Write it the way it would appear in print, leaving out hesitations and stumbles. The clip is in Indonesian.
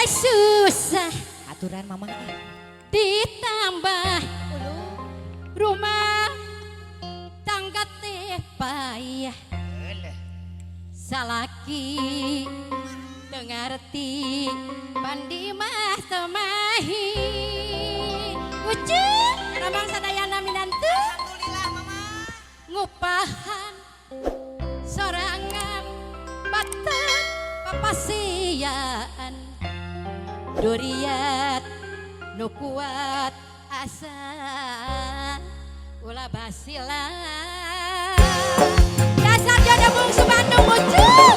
susah Aturan mama. ditambah rumah tangga teh payah salaki dengarti pandi mah temahi ucuk ramang sadayana minantu Alhamdulillah mama. ngupahan sorangan batak papasiaan duriat nu kuat asa ulah basilan dasar jodoh bungsu Bandung ucuk